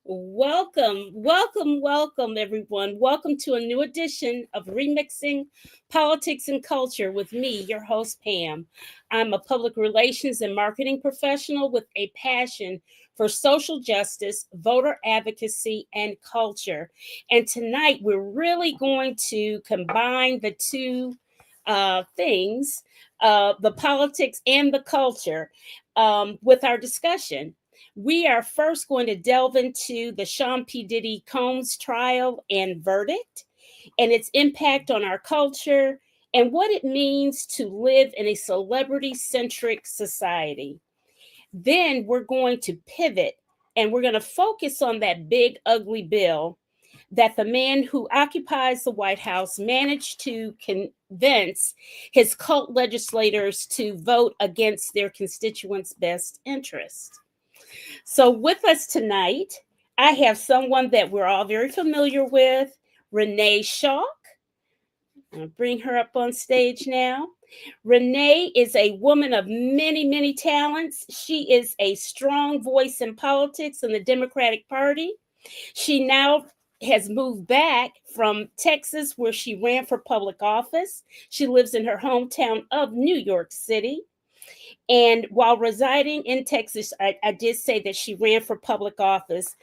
Welcome, everyone. Welcome to a new edition of Remixing Politics and Culture with me, your host, Pam. I'm a public relations and marketing professional with a passion for social justice, voter advocacy, and culture. And tonight, we're really going to combine the two things, the politics and the culture, with our discussion. We are first going to delve into the Sean P. Diddy Combs trial and verdict and its impact on our culture and what it means to live in a celebrity centric society. Then we're going to pivot and we're going to focus on that big, ugly bill that the man who occupies the White House managed to convince his cult legislators to vote against their constituents' best interest. So, with us tonight, I have someone that we're all very familiar with, Renee Shaw. I'll bring her up on stage now. Renee is a woman of many, many talents. She is a strong voice in politics in the Democratic Party. She now has moved back from Texas, where she ran for public office. She lives in her hometown of New York City. And while residing in Texas, I did say that she ran for public office.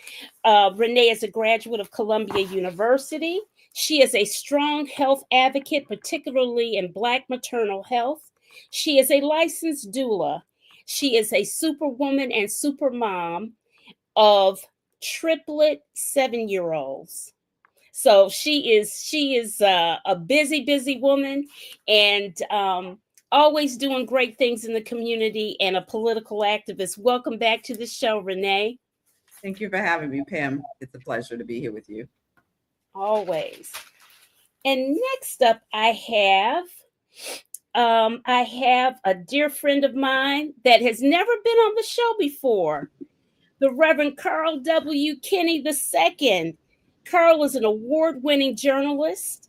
Renee is a graduate of Columbia University. She is a strong health advocate, particularly in Black maternal health. She is a licensed doula. She is a superwoman and supermom of triplet 7-year-olds. So she is a busy woman, and always doing great things in the community and a political activist. Welcome back to the show, Renee. Thank you for having me, Pam. It's a pleasure to be here with you. Always. And next up, I have a dear friend of mine that has never been on the show before, the Reverend Carl W. Kinney II. Carl is an award-winning journalist,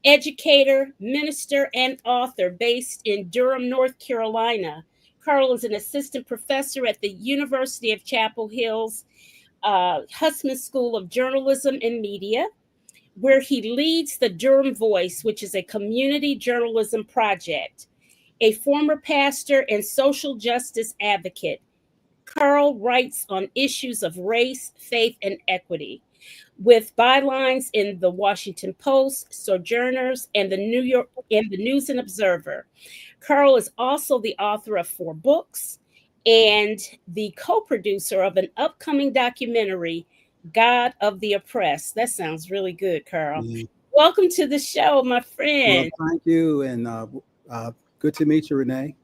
educator, minister, and author based in Durham, North Carolina. Carl is an assistant professor at the University of Chapel Hill's Hussman School of Journalism and Media, where he leads the Durham Voice, which is a community journalism project. A former pastor and social justice advocate, Carl writes on issues of race, faith, and equity, with bylines in the Washington Post, Sojourners, and the News and Observer. Carl is also the author of 4 books and the co-producer of an upcoming documentary, God of the Oppressed. That sounds really good, Carl. Mm. Welcome to the show, my friend. Well, thank you, and good to meet you, Renee.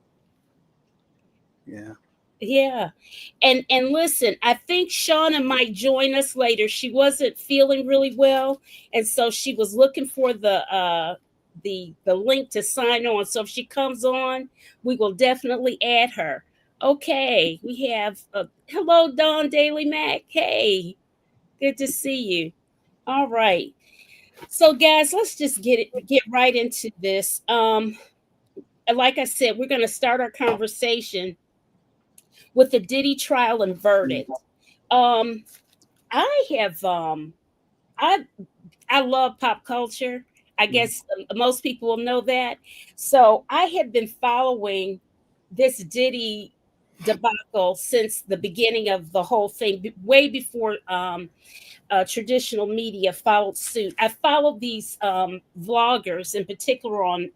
Yeah. Yeah. And listen, I think Shauna might join us later. She wasn't feeling really well, and so she was looking for the link to sign on. So if she comes on, we will definitely add her. Okay, we have hello, Dawn Daily Mac. Hey, good to see you. All right. So guys, let's just get right into this. Like I said, we're going to start our conversation with the Diddy trial and verdict. I have I love pop culture. I guess most people will know that. So I have been following this Diddy debacle since the beginning of the whole thing, way before traditional media followed suit. I followed these vloggers in particular on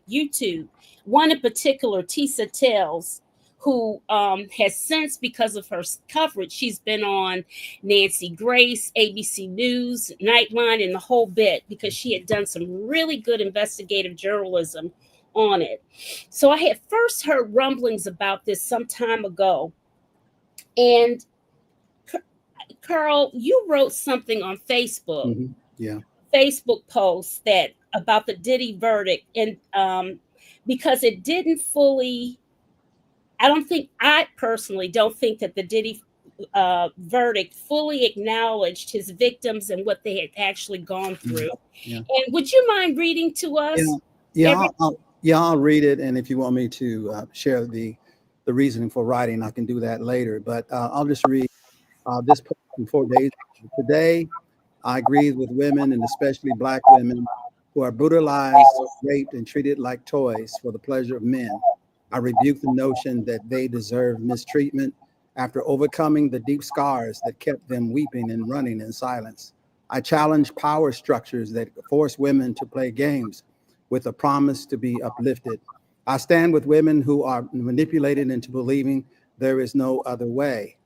YouTube. One in particular, Tisa Tells, who has since, because of her coverage, she's been on Nancy Grace, ABC News, Nightline, and the whole bit, because she had done some really good investigative journalism on it. So I had first heard rumblings about this some time ago. And Carl, you wrote something on Facebook, Mm-hmm. Yeah. Facebook post that about the Diddy verdict, and because it didn't fully, I personally don't think that the Diddy verdict fully acknowledged his victims and what they had actually gone through. Yeah. And would you mind reading to us? Yeah. I'll read it, and if you want me to share the reasoning for writing, I can do that later. But I'll just read this post from 4 days ago. Today, I agree with women, and especially Black women, who are brutalized, raped, and treated like toys for the pleasure of men. I rebuke the notion that they deserve mistreatment after overcoming the deep scars that kept them weeping and running in silence. I challenge power structures that force women to play games with a promise to be uplifted. I stand with women who are manipulated into believing there is no other way.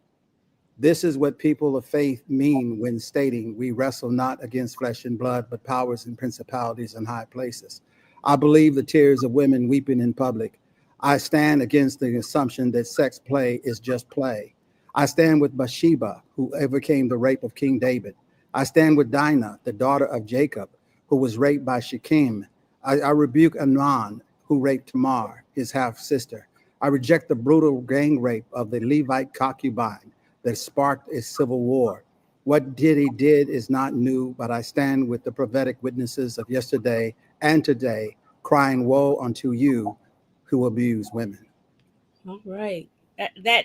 This is what people of faith mean when stating, we wrestle not against flesh and blood, but powers and principalities in high places. I believe the tears of women weeping in public. I stand against the assumption that sex play is just play. I stand with Bathsheba, who overcame the rape of King David. I stand with Dinah, the daughter of Jacob, who was raped by Shechem. I rebuke Amnon, who raped Tamar, his half sister. I reject the brutal gang rape of the Levite concubine that sparked a civil war. What Diddy did is not new, but I stand with the prophetic witnesses of yesterday and today, crying woe unto you who abuse women. All right. That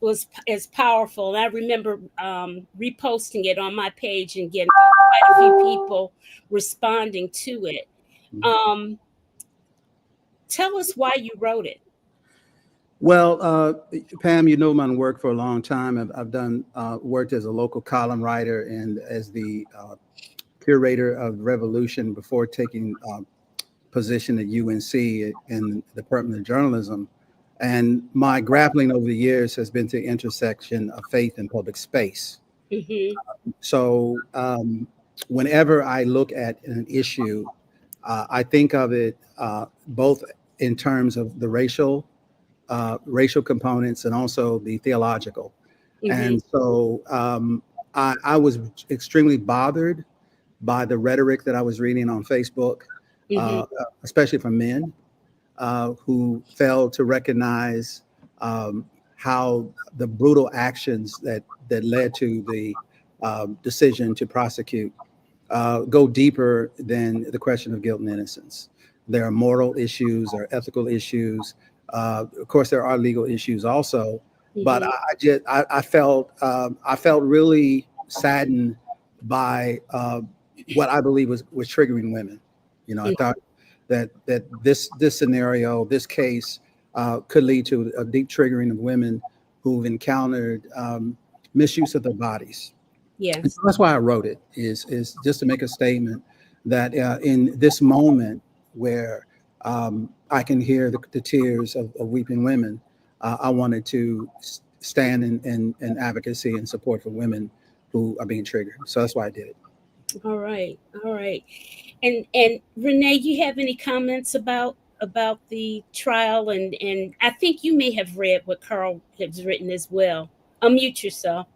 is powerful. And I remember reposting it on my page and getting quite a few people responding to it. Tell us why you wrote it. Well, Pam, you know my work for a long time. I've done worked as a local column writer and as the curator of Revolution before taking position at UNC in the Department of Journalism. And my grappling over the years has been to the intersection of faith and public space. Mm-hmm. So whenever I look at an issue, I think of it both in terms of the racial components and also the theological. Mm-hmm. And so I was extremely bothered by the rhetoric that I was reading on Facebook, especially from men who failed to recognize how the brutal actions that led to the decision to prosecute go deeper than the question of guilt and innocence. There are moral issues, there are ethical issues. Of course, there are legal issues also. But I felt really saddened by what I believe was triggering women. You know, I thought that this scenario, this case, could lead to a deep triggering of women who've encountered misuse of their bodies. Yes. So that's why I wrote it, is just to make a statement that in this moment where I can hear the tears of weeping women, I wanted to stand in advocacy and support for women who are being triggered. So that's why I did it. All right. And Renee, you have any comments about the trial? And I think you may have read what Carl has written as well. Unmute yourself.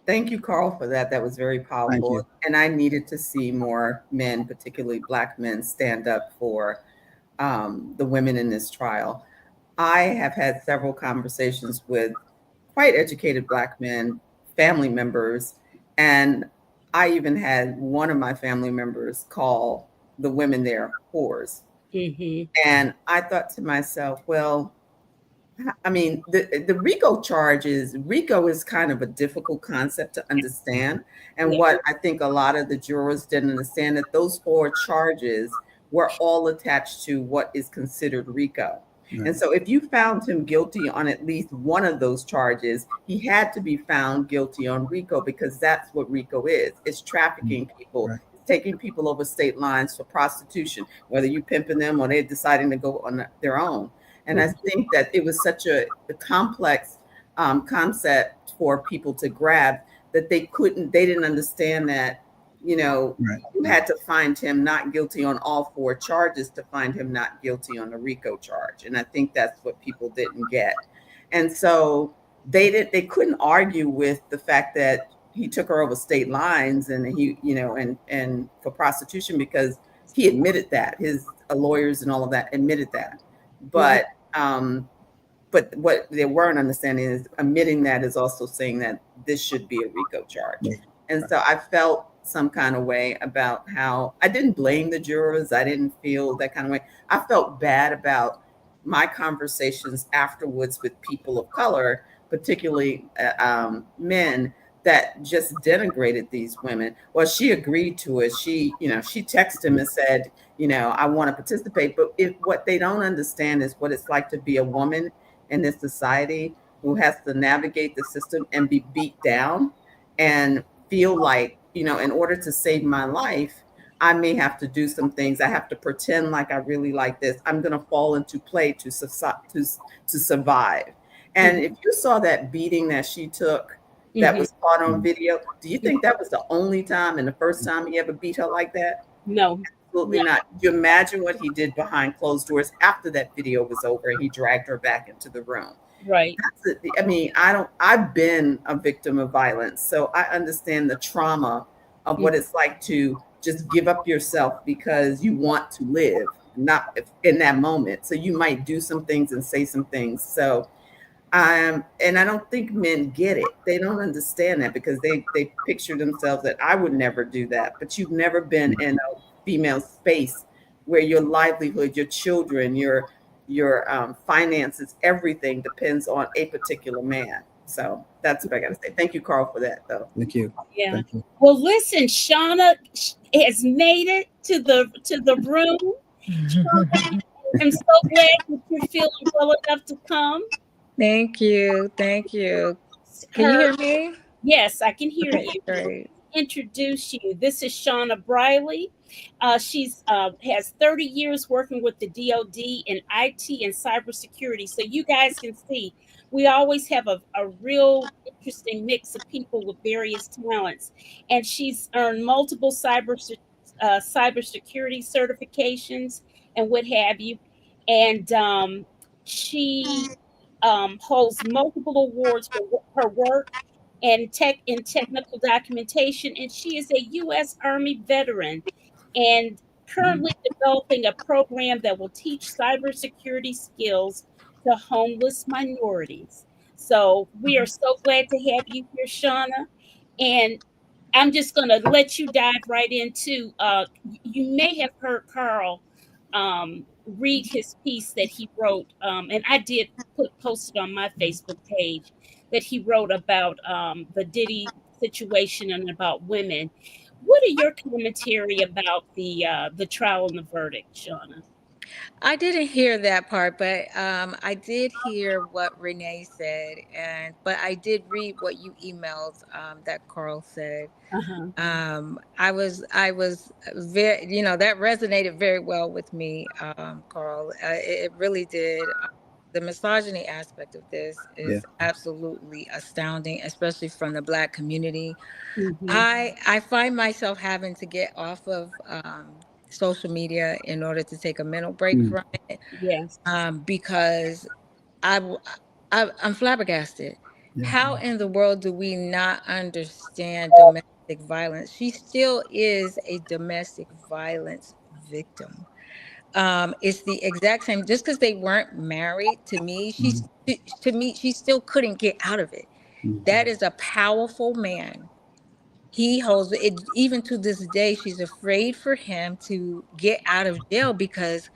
Thank you, Carl, for that. That was very powerful. And I needed to see more men, particularly Black men, stand up for the women in this trial. I have had several conversations with quite educated Black men, family members, and I even had one of my family members call the women there whores. Mm-hmm. And I thought to myself, well, I mean, the RICO is kind of a difficult concept to understand. And what I think a lot of the jurors didn't understand, that those 4 charges were all attached to what is considered RICO. Right. And so if you found him guilty on at least one of those charges, he had to be found guilty on RICO, because that's what RICO is. It's trafficking people. Right. Taking people over state lines for prostitution, whether you pimping them or they're deciding to go on their own. And I think that it was such a complex concept for people to grab that they didn't understand that, you know, right. You had to find him not guilty on all 4 charges to find him not guilty on the RICO charge. And I think that's what people didn't get. And so they couldn't argue with the fact that he took her over state lines and he, you know, and for prostitution, because he admitted that. His lawyers and all of that admitted that. But what they weren't understanding is admitting that is also saying that this should be a RICO charge. Right. And so I felt some kind of way about how I didn't blame the jurors. I didn't feel that kind of way. I felt bad about my conversations afterwards with people of color particularly men, that just denigrated these women. Well, she agreed to it. She texted him and said, I want to participate. But what they don't understand is what it's like to be a woman in this society who has to navigate the system and be beat down and feel like, in order to save my life, I may have to do some things. I have to pretend like I really like this. I'm going to fall into play to survive. And if you saw that beating that she took, that was caught on video, do you think that was the only time and the first time he ever beat her like that? No. Absolutely not. You imagine what he did behind closed doors after that video was over and he dragged her back into the room. Right. I mean, I've been a victim of violence, so I understand the trauma of what it's like to just give up yourself because you want to live, not in that moment. So you might do some things and say some things. So and I don't think men get it. They don't understand that because they picture themselves that I would never do that. But you've never been in a female space where your livelihood, your children, your finances, everything depends on a particular man. So that's what I got to say. Thank you, Carl, for that, though. Thank you. Yeah. Thank you. Well, listen, Shauna has made it to the room. Shauna, I'm so glad that you're feeling well enough to come. Thank you. Thank you. Can you hear me? Yes, I can hear you. Great. Introduce you. This is Shauna Briley. She's has 30 years working with the DoD in IT and cybersecurity. So you guys can see we always have a real interesting mix of people with various talents. And she's earned multiple cybersecurity certifications and what have you. And she holds multiple awards for her work and technical documentation, and she is a U.S. Army veteran and currently developing a program that will teach cybersecurity skills to homeless minorities. So we are so glad to have you here, Shauna. And I'm just going to let you dive right into. You may have heard Carl read his piece that he wrote, and I did post it on my Facebook page that he wrote about the Diddy situation and about women. What are your commentary about the trial and the verdict, Shauna? I didn't hear that part, but I did hear what Renee said, but I did read what you emailed that Carl said. Uh-huh. I was very, that resonated very well with me, Carl. It really did. The misogyny aspect of this is absolutely astounding, especially from the Black community. Mm-hmm. I find myself having to get off of social media in order to take a mental break from it. Yes. Because I'm flabbergasted. Yeah. How in the world do we not understand domestic violence? She still is a domestic violence victim. It's the exact same. Just because they weren't married, to me, she still couldn't get out of it. That is a powerful man. He holds it. Even to this day, she's afraid for him to get out of jail because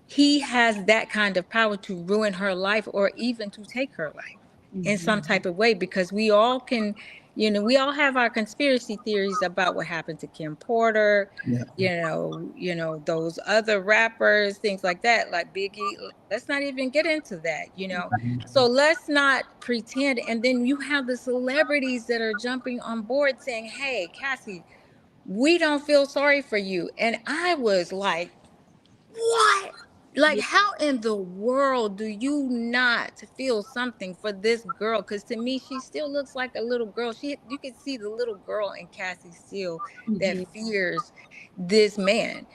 he has that kind of power to ruin her life or even to take her life in some type of way, because we all can, we all have our conspiracy theories about what happened to Kim Porter, those other rappers, things like that, like Biggie. Let's not even get into that, So let's not pretend. And then you have the celebrities that are jumping on board saying, hey, Cassie, we don't feel sorry for you. And I was like, what? Like, how in the world do you not feel something for this girl? Because to me, she still looks like a little girl. You can see the little girl in Cassie Steele that fears this man.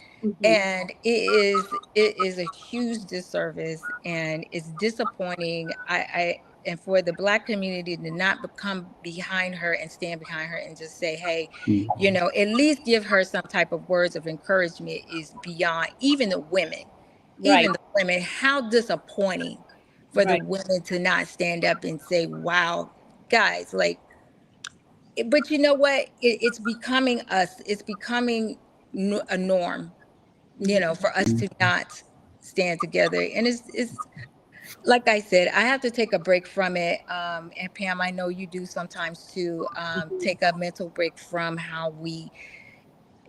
And it is a huge disservice, and it's disappointing. And for the Black community to not become behind her and stand behind her and just say, hey, at least give her some type of words of encouragement is beyond even the women. Right. Even the women, how disappointing for the women to not stand up and say, wow, guys, like, but you know what? It's becoming it's becoming a norm, for us to not stand together. And Like I said, I have to take a break from it. And Pam, I know you do sometimes too. Take a mental break from how we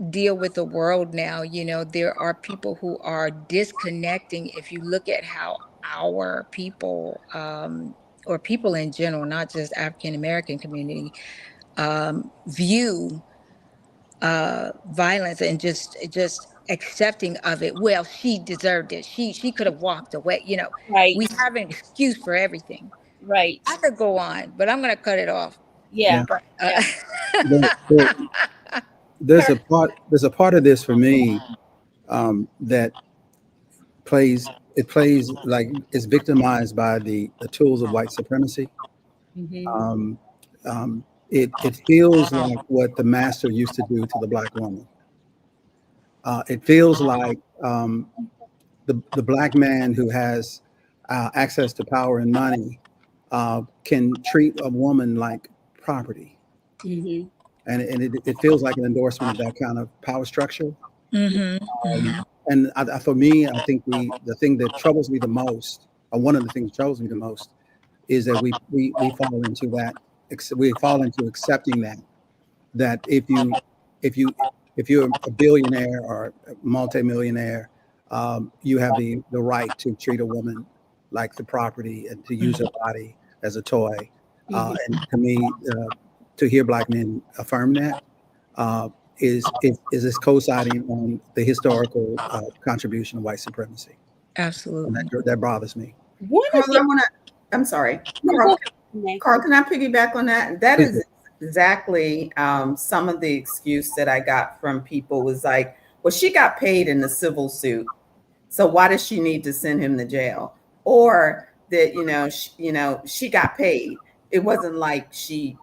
deal with the world now. You know, there are people who are disconnecting. If you look at how our people, or people in general, not just African American community, view violence, and just accepting of it. Well, she deserved it. She could have walked away. You know, Right. we have an excuse for everything. Right. I could go on, but I'm going to cut it off. Yeah. Yeah. But Yeah. There- there- there's a part of this for me that plays like it's victimized by the tools of white supremacy. Mm-hmm. Um, it feels like what the master used to do to the black woman. It feels like the black man who has access to power and money can treat a woman like property, Mm-hmm. and it feels like an endorsement of that kind of power structure. mm-hmm, mm-hmm, And for me, I think the thing that troubles me the most, or one of the things that troubles me the most, is that we fall into that. We fall into accepting that if you if you're a billionaire or a multimillionaire, you have the right to treat a woman like the property and to use her body as a toy. Mm-hmm. And to me, to hear black men affirm that uh, is this co-signing on the historical contribution of white supremacy, and absolutely. that bothers me. One of Carl, the I'm sorry. no, Carl, go ahead, Renee. Carl, can I piggyback on that? That Please is exactly some of the excuse that I got from people was like, well, she got paid in the civil suit, so why does she need to send him to jail? Or that, she got paid. It wasn't like she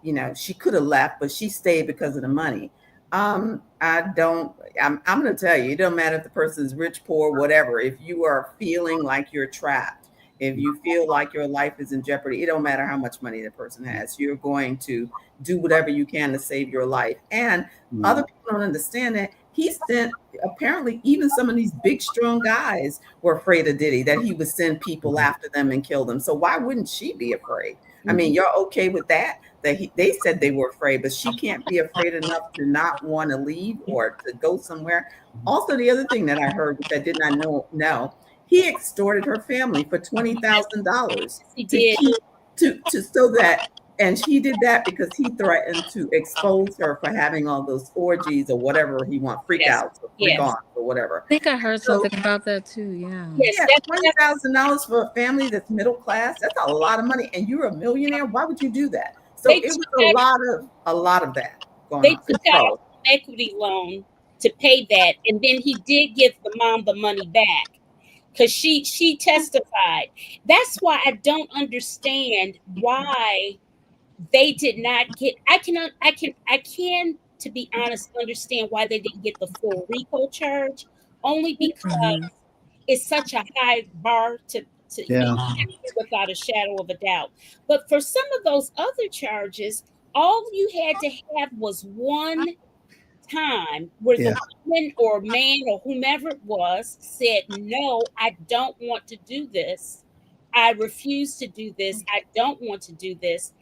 could have left, but she stayed because of the money. I'm going to tell you, it don't matter if the person is rich, poor, whatever. If you are feeling like you're trapped, if you feel like your life is in jeopardy, it don't matter how much money the person has. You're going to do whatever you can to save your life. And other people don't understand that he sent, apparently, even some of these big, strong guys were afraid of Diddy, that he would send people after them and kill them. So why wouldn't she be afraid? I mean, you're okay with that? They said they were afraid, but she can't be afraid enough to not want to leave or to go somewhere. Also, the other thing that I heard, which I did not know, he extorted her family for $20,000 He to did. keep to so that, and he did that because he threatened to expose her for having all those orgies or whatever he wants, freak Yes. outs or freak Yes. on or whatever. I think I heard So something about that too. Yeah. Yes. yeah, $20,000 for a family that's middle class, that's a lot of money. And you're a millionaire. Why would you do that? So They it took was out, a lot of that going they on. took out an equity loan to pay that, and then he did give the mom the money back because she testified. That's why I don't understand why they did not get. I can, to be honest, understand why they didn't get the full RICO charge, only because Mhm. it's such a high bar to Yeah. without a shadow of a doubt. But for some of those other charges, all you had to have was one time where Yeah. the woman or man or whomever it was said, no, I don't want to do this. I refuse to do this. I don't want to do this.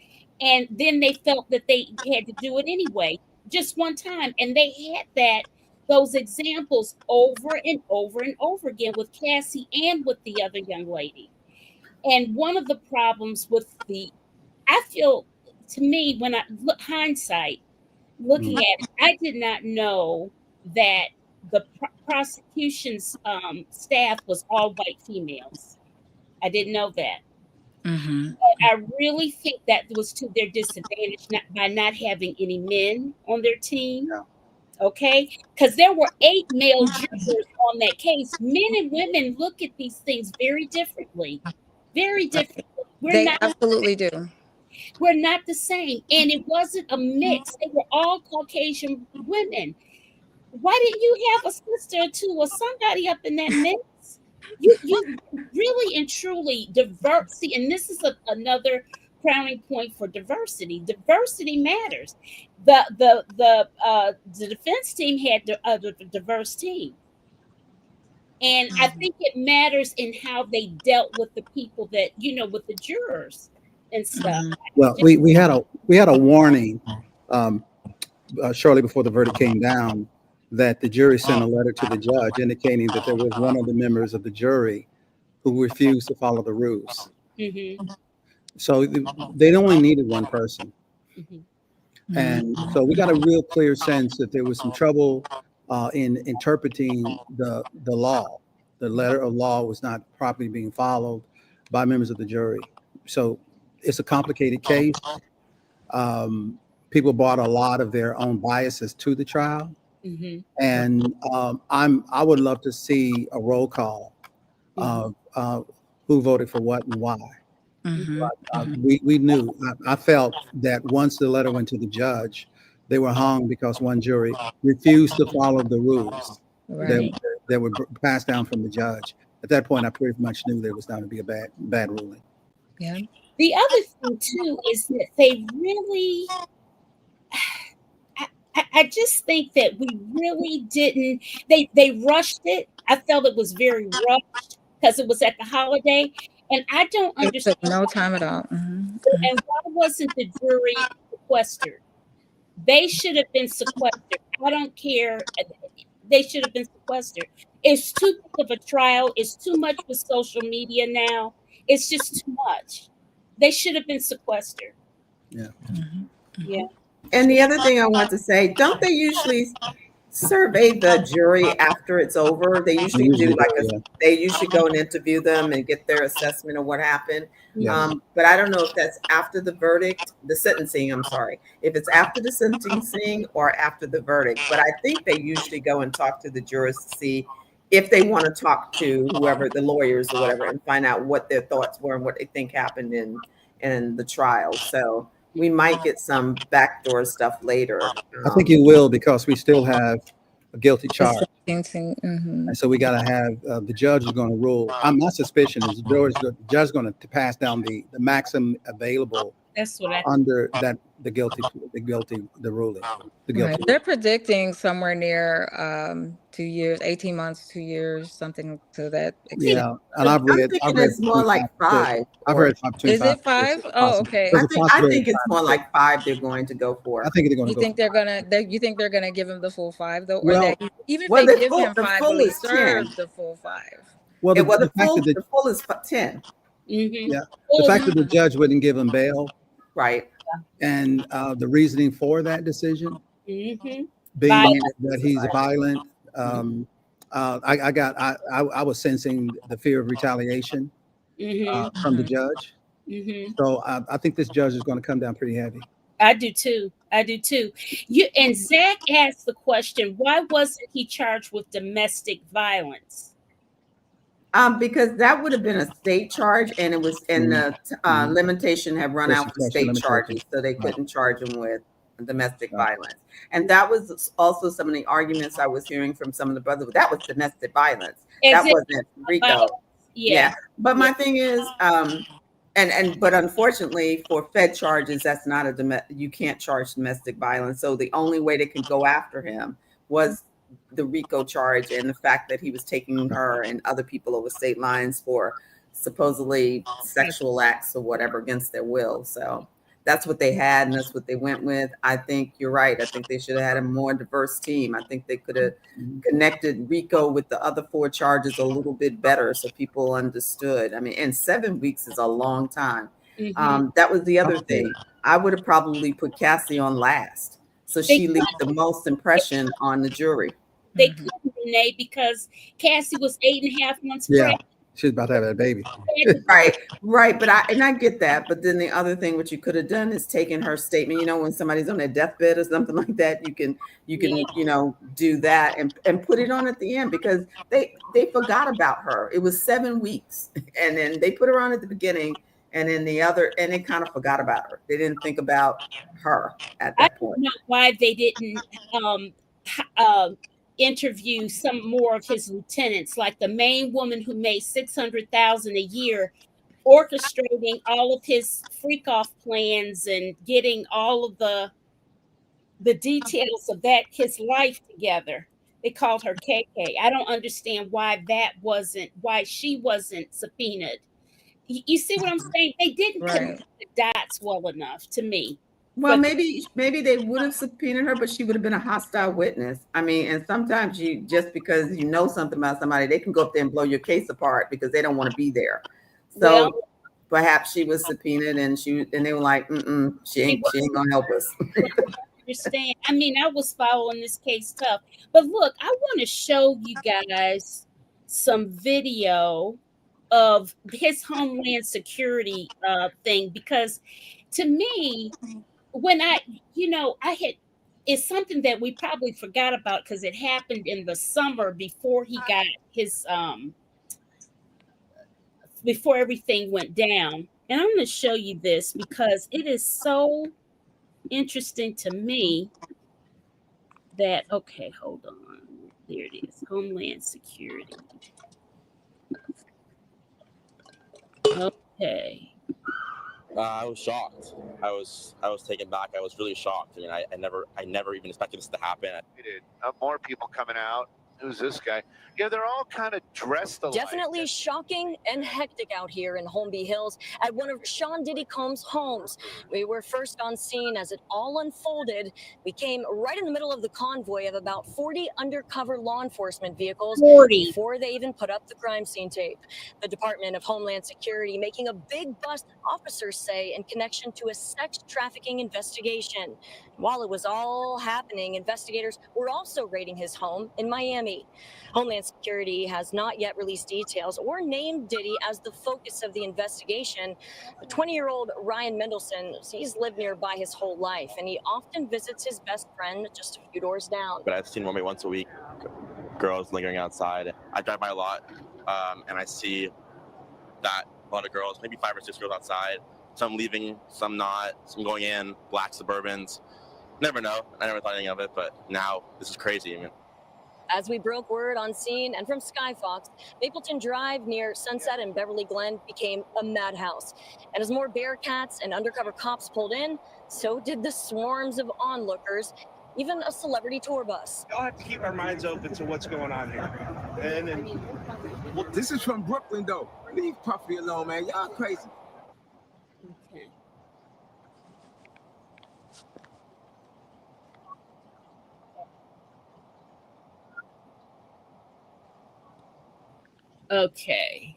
And then they felt that they had to do it anyway, just one time. And they had those examples over and over and over again with Cassie and with the other young lady. And one of the problems with I feel, to me, when I look hindsight, looking at it, I did not know that the prosecution's staff was all white females. I didn't know that. Mhm. But I really think that was to their disadvantage, not by not having any men on their team. Yeah. Okay, because there were 8 male jurors on that case. Men and women look at these things very differently, very differently. They absolutely do. We're not the same, and it wasn't a mix. They were all Caucasian women. Why didn't you have a sister or two or somebody up in that mix? You really and truly diversity, and this is another crowning point for diversity. Diversity matters. The defense team had a diverse team. And I think it matters in how they dealt with the people that, with the jurors and stuff. Well, we had a warning um, shortly before the verdict came down that the jury sent a letter to the judge indicating that there was one of the members of the jury who refused to follow the rules. Mm-hmm, So they only needed one person. mm-hmm, And so we got a real clear sense that there was some trouble in interpreting the law. The letter of law was not properly being followed by members of the jury. So it's a complicated case. People brought a lot of their own biases to the trial, mm-hmm, and I would love to see a roll call mm-hmm, of who voted for what and why. Mhm. We knew. I felt that once the letter went to the judge, they were hung because one jury refused to follow the rules that Right. that were passed down from the judge. At that point, I pretty much knew there was going to be a bad ruling. Yeah. The other thing too is that they really, I just think that we really didn't. They rushed it. I felt it was very rushed because it was at the holiday, and I don't It took understand. no time at all. And why wasn't the jury sequestered? They should have been sequestered. I don't care. They should have been sequestered. It's too big of a trial. It's too much with social media now. It's just too much. They should have been sequestered. Yeah. Yeah. And the other thing I want to say, don't they usually survey the jury after it's over? They They usually do usually like do, yeah. they usually go and interview them and get their assessment of what happened. Yeah. But I don't know if that's after the verdict, the sentencing, I'm sorry, if it's after the sentencing or after the verdict. But I think they usually go and talk to the jurors to see if they want to talk to whoever, the lawyers or whatever, and find out what their thoughts were and what they think happened in the trial. So we might get some backdoor stuff later. I think you will because we still have a guilty The charge. sentencing. And so we got to have the judge is going to rule. My suspicion is the judge is going to pass down the maximum available That's what I under that the ruling. The guilty. Right. They're predicting somewhere near 2 years, 18 months, 2 years, something to that extent. Yeah, and I'm thinking it's more like 5. I've heard between Is it 5 to 6. 5? Oh, okay. There's a I possibility think it's of more 5 to 6. like 5 they're going to go for. I think they're going to You go. think you think they're gonna give him the full 5 though, or Well, that even well, if they the give full- him the 5, full will he is 10. serve the full 5? Well, the fact full, that the full is 10, Mm-hmm. yeah, the fact that the judge wouldn't give him bail right? and the reasoning for that decision Mm-hmm. being Violent. that he's violent. I was sensing the fear of retaliation Mm-hmm. from the judge. Mm-hmm. So I think this judge is going to come down pretty heavy. I do too. You and Zach asked the question, why wasn't he charged with domestic violence? Because that would have been a state charge, and it was in the limitation had run out for state charges, so they couldn't charge him with domestic violence. And that was also some of the arguments I was hearing from some of the brothers. That was domestic violence. That wasn't RICO. Violence. Yeah. But my thing is, but unfortunately for Fed charges, that's not you can't charge domestic violence. So the only way they could go after him was the RICO charge and the fact that he was taking her and other people over state lines for supposedly sexual acts or whatever against their will. So that's what they had, and that's what they went with. I think you're right. I think they should have had a more diverse team. I think they could have connected RICO with the other 4 charges a little bit better so people understood. I mean, and 7 weeks is a long time. Mm-hmm. That was the other thing. I would have probably put Cassie on last, so she left the most impression on the jury. They couldn't, Renee, because Cassie was 8.5 months pregnant. She's about to have that baby. Right. But I get that. But then the other thing what you could have done is taken her statement. You know, when somebody's on their deathbed or something like that, you can do that and put it on at the end, because they forgot about her. It was 7 weeks, and then they put her on at the beginning, and then and they kind of forgot about her. They didn't think about her at that point. I don't know why they didn't interview some more of his lieutenants, like the main woman who made $600,000 a year, orchestrating all of his freak off plans and getting all of the details of his life together. They called her KK. I don't understand why she wasn't subpoenaed. You see what I'm saying? They didn't connect the dots well enough to me. Well, maybe they would have subpoenaed her, but she would have been a hostile witness. I mean, and sometimes you, just because you know something about somebody, they can go up there and blow your case apart because they don't want to be there. So perhaps she was subpoenaed, and they were like, she ain't gonna help us. Understand? I mean, I was following this case tough, but look, I want to show you guys some video of his Homeland Security thing, because to me, when it's something that we probably forgot about because it happened in the summer before he got his before everything went down. And I'm going to show you this because it is so interesting to me that, okay, hold on. There it is. Homeland Security. Okay. I was shocked. I was taken back. I was really shocked. I mean, I never even expected this to happen. More people coming out. Who's this guy? Yeah, they're all kind of dressed alike. Definitely shocking and hectic out here in Holmby Hills at one of Sean Diddy Combs' homes. We were first on scene as it all unfolded. We came right in the middle of the convoy of about 40 undercover law enforcement vehicles before they even put up the crime scene tape. The Department of Homeland Security making a big bust, officers say, in connection to a sex trafficking investigation. While it was all happening, investigators were also raiding his home in Miami. Homeland Security has not yet released details or named Diddy as the focus of the investigation. The 20-year-old Ryan Mendelson, he's lived nearby his whole life, and he often visits his best friend just a few doors down. But I've seen maybe once a week girls lingering outside. I drive by a lot, and I see that a lot of girls, maybe 5 or 6 girls outside. Some leaving, some not, some going in, black Suburbans. Never know. I never thought anything of it, but now this is crazy. I mean, as we broke word on scene and from Skyfox, Mapleton Drive near Sunset and Beverly Glen became a madhouse. And as more Bearcats and undercover cops pulled in, so did the swarms of onlookers, even a celebrity tour bus. We all have to keep our minds open to what's going on here. And well, this is from Brooklyn, though. Leave Puffy alone, man. Y'all crazy. Okay. Okay.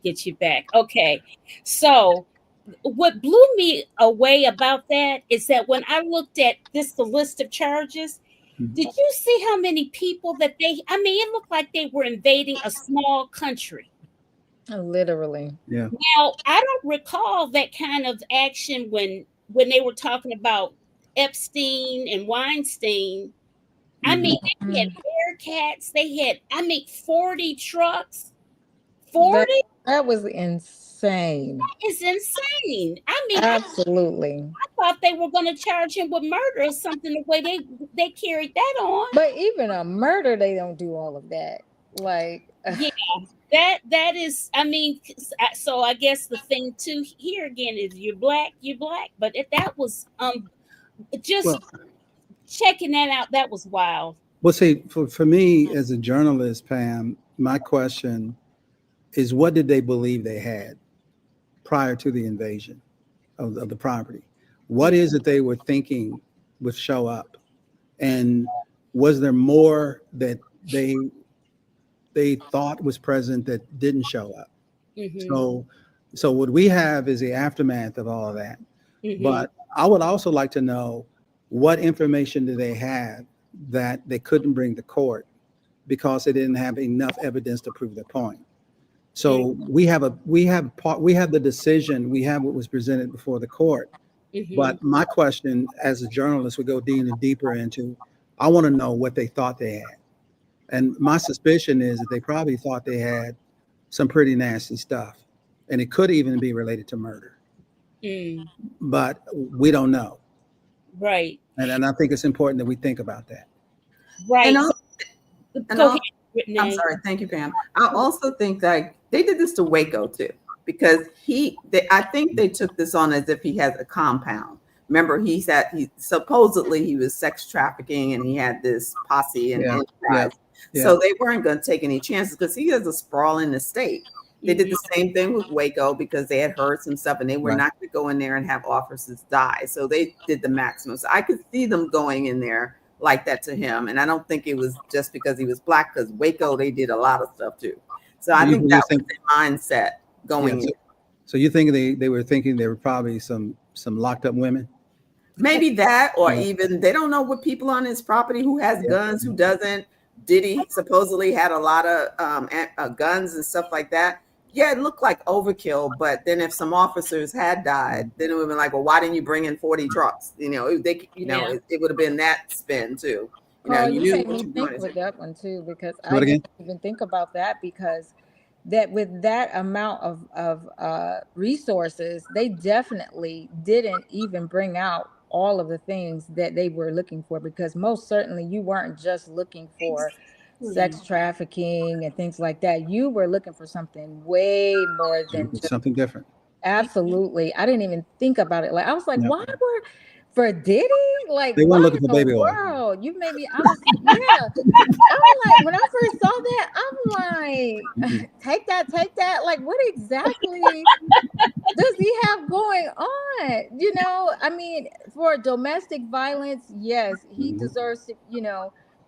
Get you back. Okay. So what blew me away about that is that when I looked at the list of charges, did you see how many people that it looked like they were invading a small country. Literally. Yeah. Now, I don't recall that kind of action when they were talking about Epstein and Weinstein. I mean, they had Bearcats. They had, 40 trucks. 40? That was insane. That is insane. I mean, absolutely. I thought they were going to charge him with murder or something, the way they carried that on. But even a murder, they don't do all of that. Like, yeah, that is, I mean, so I guess the thing too here again is you're black. But that was checking that out, that was wild. Well, see, for me as a journalist, Pam, my question is, what did they believe they had prior to the invasion of the property? What is it they were thinking would show up? And was there more that they thought was present that didn't show up? Mm-hmm. So what we have is the aftermath of all of that. Mm-hmm. But I would also like to know, what information do they have that they couldn't bring to court because they didn't have enough evidence to prove their point? So we have the decision, we have what was presented before the court. Mm-hmm. But my question as a journalist would go deeper into, I want to know what they thought they had. And my suspicion is that they probably thought they had some pretty nasty stuff, and it could even be related to murder. But we don't know. Right. And I think it's important that we think about that. Right. I'm sorry. Thank you, Pam. I also think that they did this to Waco too, because I think they took this on as if he has a compound, remember he supposedly he was sex trafficking and he had this posse and enterprise. So they weren't going to take any chances because he has a sprawling estate. They did the same thing with Waco because they had heard some stuff and they were not going to go in there and have officers die. So they did the maximum. So I could see them going in there like that to him. And I don't think it was just because he was black, because Waco, they did a lot of stuff too. So I think that was the mindset going in. So you think they were thinking there were probably some locked up women? Maybe that, or even they don't know what people on his property, who has guns, who doesn't. Diddy supposedly had a lot of guns and stuff like that. Yeah, it looked like overkill, but then if some officers had died, then it would have been like, well, why didn't you bring in 40 trucks? You know, it would have been that spin too. You know, you made me think with that one too, because I didn't even think about that, because that with that amount of resources, they definitely didn't even bring out all of the things that they were looking for, because most certainly you weren't just looking for sex trafficking and things like that. You were looking for something way more than just something different. Absolutely. I didn't even think about it. Like, I was like, why were for Diddy? Like, they weren't looking for baby oil. You made me, I was, I was like, when I first saw that, I'm like, take that. Like, what exactly does he have going on? You know, I mean, for domestic violence, yes, he deserves to,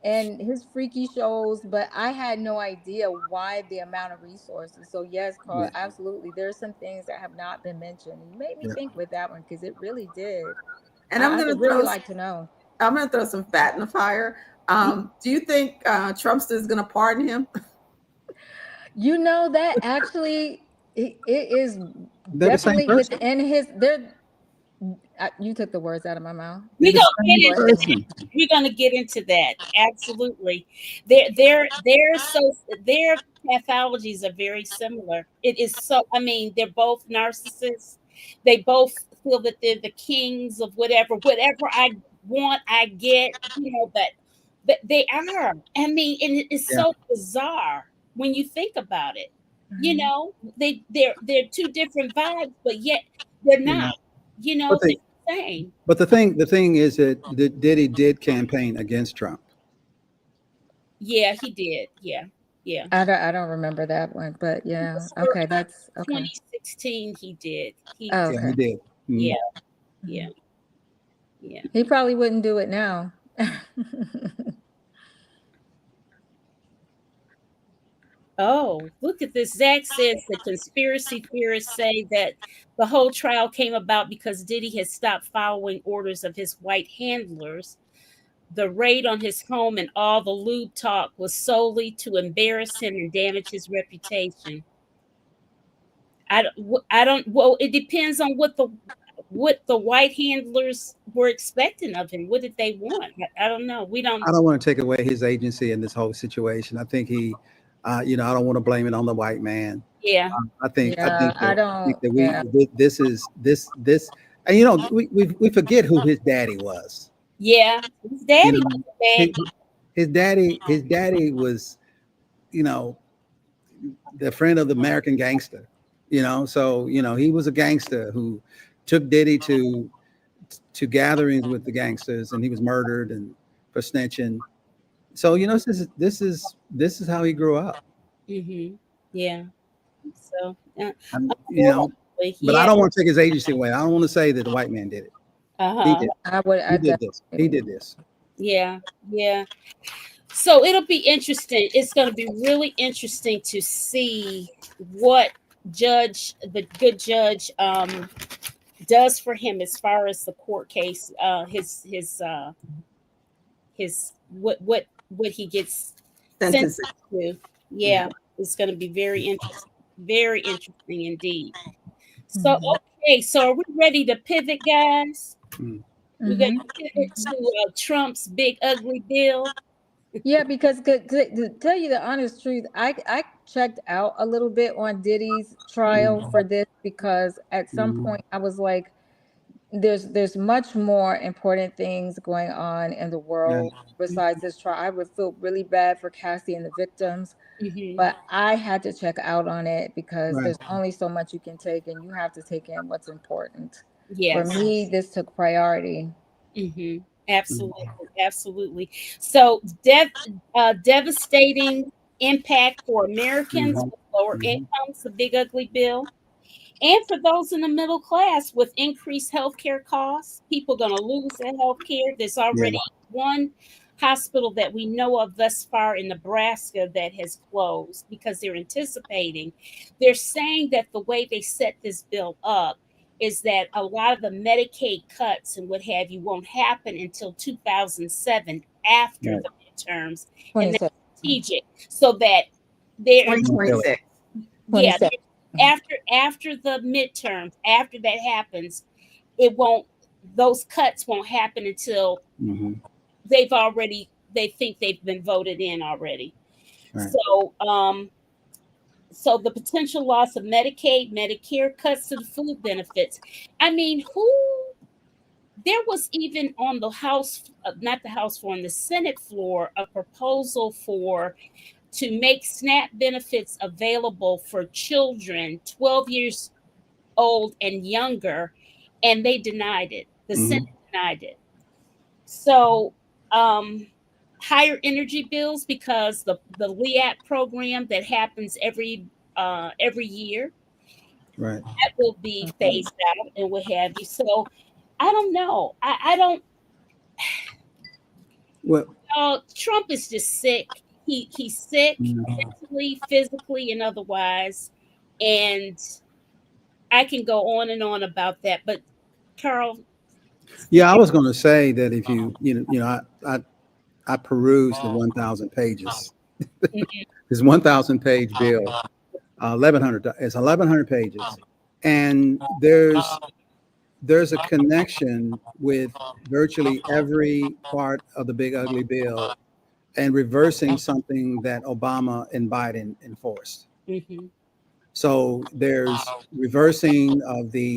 and his freaky shows, but I had no idea why the amount of resources. So yes, Carl, absolutely. There's some things that have not been mentioned. You made me think with that one, because it really did. And I would really like to know. I'm going to throw some fat in the fire. Do you think Trumpster is going to pardon him? You know that actually it is definitely within his. You took the words out of my mouth. We're gonna get into that. Absolutely, their pathologies are very similar. It is so. I mean, they're both narcissists. They both feel that they're the kings of whatever I want, I get. But they are. I mean, and it's so bizarre when you think about it. You know, they're two different vibes, but yet they're not. You know, they're the same. But the thing is that Diddy did campaign against Trump. Yeah, he did. Yeah. I don't remember that one, but yeah. Okay, that's okay. 2016 he did. He did. Yeah. He probably wouldn't do it now. Oh, look at this. Zach says the conspiracy theorists say that the whole trial came about because Diddy has stopped following orders of his white handlers. The raid on his home and all the lewd talk was solely to embarrass him and damage his reputation. I don't. Well, it depends on what the white handlers were expecting of him. What did they want? I don't know. I don't want to take away his agency in this whole situation. I think he, I don't want to blame it on the white man. Yeah. I think that this, and we forget who his daddy was. Yeah, his daddy was bad. His daddy was, the friend of the American gangster. So he was a gangster who took Diddy to gatherings with the gangsters, and he was murdered and for snitching. So this is how he grew up. Mm-hmm. Yeah. So but I don't want to take his agency away. I don't want to say that the white man did it. He did this. Yeah. So it'll be interesting. It's going to be really interesting to see what the good judge does for him as far as the court case, his what he gets sentenced to. Yeah, it's going to be very interesting indeed. So okay, so are we ready to pivot, guys? We're going to pivot to Trump's big ugly bill. Yeah, because to tell you the honest truth, I checked out a little bit on Diddy's trial for this, because at some point I was like, there's much more important things going on in the world besides this trial. I would feel really bad for Cassie and the victims, but I had to check out on it because there's only so much you can take, and you have to take in what's important. For Yes. me, this took priority. Absolutely, absolutely. So, devastating impact for Americans with lower incomes, the big ugly bill. And for those in the middle class with increased healthcare costs, people going to lose their healthcare. There's Yeah. already one hospital that we know of thus far in Nebraska that has closed because they're anticipating. They're saying that the way they set this bill up is that a lot of the Medicaid cuts and what have you won't happen until 2007 after Right. the midterms, and that's 27. strategic so that they're 2026. yeah, 27. after the midterms, after that happens, it won't those cuts won't happen until Mm-hmm. they think they've been voted in already. Right. So the potential loss of Medicaid, Medicare, cuts to the food benefits. I mean, who there was even on the House, not the House floor, on the Senate floor, a proposal for to make SNAP benefits available for children 12 years old and younger, and they denied it. The Mm-hmm. Senate denied it. So, higher energy bills because the LEAP program that happens every year Right. that will be phased out and what have you. So, I don't know. I don't. Well, Trump is just sick. He's sick mm, mentally, physically, and otherwise, and I can go on and on about that. But Carl, yeah, I was going to say that if I perused the 1,000 pages. This 1,000 page bill, 1,100. It's 1,100 pages, and there's a connection with virtually every part of the big ugly bill and reversing something that Obama and Biden enforced. mm-hmm, So there's reversing of the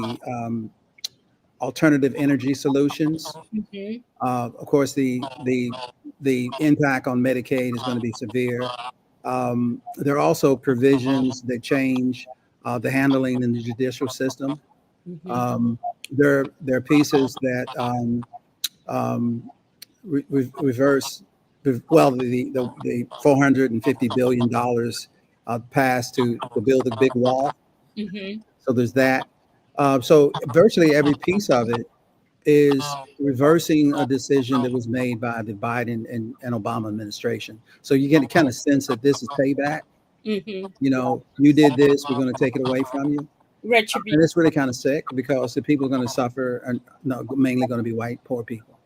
alternative energy solutions. mm-hmm, Of course, the impact on Medicaid is going to be severe. There are also provisions that change the handling in the judicial system. mm-hmm. Um, there are pieces that um, reverse. Well, the $450 billion passed to build a big wall. Mm-hmm. So there's that. So virtually every piece of it is reversing a decision that was made by the Biden and Obama administration. So you get a kind of sense that this is payback. Mm-hmm. You did this, we're going to take it away from you. Retribution. And it's really kind of sick because the people going to suffer are mainly going to be white, poor people.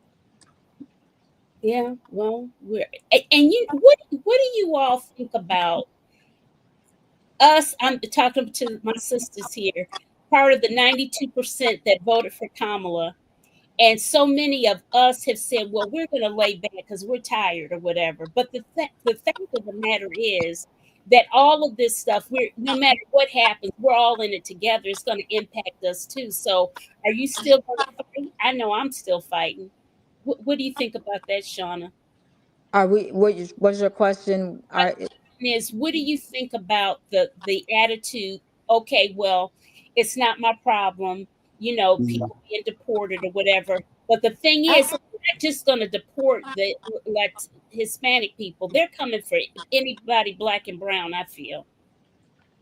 Yeah. Well, and you. What do you all think about us? I'm talking to my sisters here. Part of the 92% that voted for Kamala. And so many of us have said, well, we're going to lay back because we're tired or whatever. But the fact of the matter is that all of this stuff, no matter what happens, we're all in it together. It's going to impact us too. So are you still going to fight? I know I'm still fighting. What do you think about that, Shauna? Are we? What's your question? Is what do you think about the attitude? Okay, well, it's not my problem, Mhm. people being deported or whatever. But the thing is, we're not just going to deport the like Hispanic people. They're coming for anybody black and brown, I feel.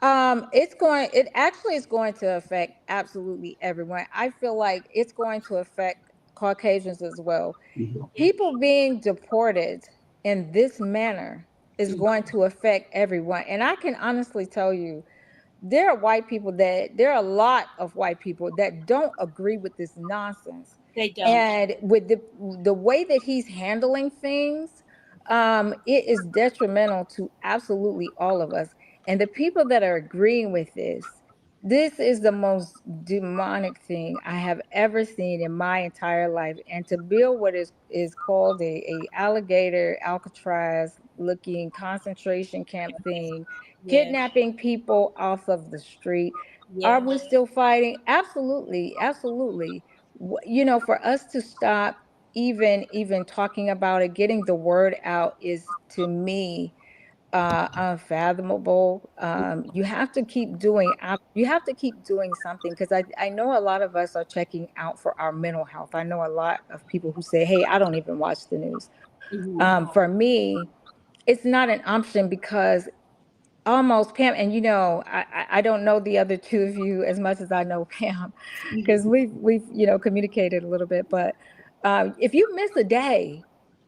It actually is going to affect absolutely everyone. I feel like it's going to affect Caucasians as well. Mhm. People being deported in this manner is Mhm. going to affect everyone. And I can honestly tell you, there are a lot of white people that don't agree with this nonsense. They don't. And with the way that he's handling things, it is detrimental to absolutely all of us. And the people that are agreeing with this is the most demonic thing I have ever seen in my entire life. And to build what is called a alligator Alcatraz looking concentration camp thing, Yeah. kidnapping people off of the street. Are Yeah. we still fighting? Absolutely, absolutely. For us to stop even talking about it, getting the word out is, to me, unfathomable. You have to keep doing something, because I know a lot of us are checking out for our mental health. I know a lot of people who say, hey, I don't even watch the news. For me, it's not an option, because almost, Pam, and I don't know the other two of you as much as I know Pam, because we've communicated a little bit, but if you miss a day,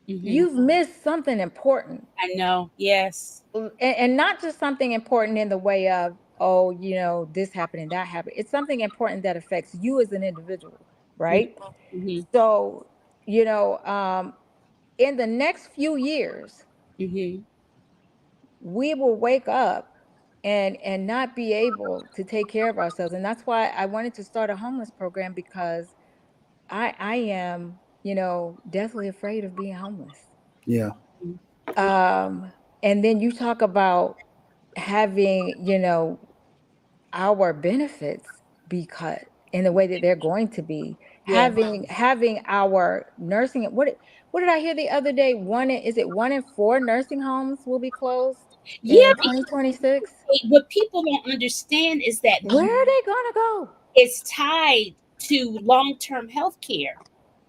you've missed something important. I know. Yes. And not just something important in the way of, oh, this happened and that happened. It's something important that affects you as an individual, right? Mm-hmm. So, in the next few years, Mm-hmm. we will wake up and not be able to take care of ourselves. And that's why I wanted to start a homeless program, because I am, deathly afraid of being homeless. Yeah. And then you talk about having, our benefits be cut in the way that they're going to be, Yeah. having our nursing. What did I hear the other day? Is it 1 in 4 nursing homes will be closed Yeah. in 2026? What people don't understand is that Where are they gonna go? it's tied to long-term health care,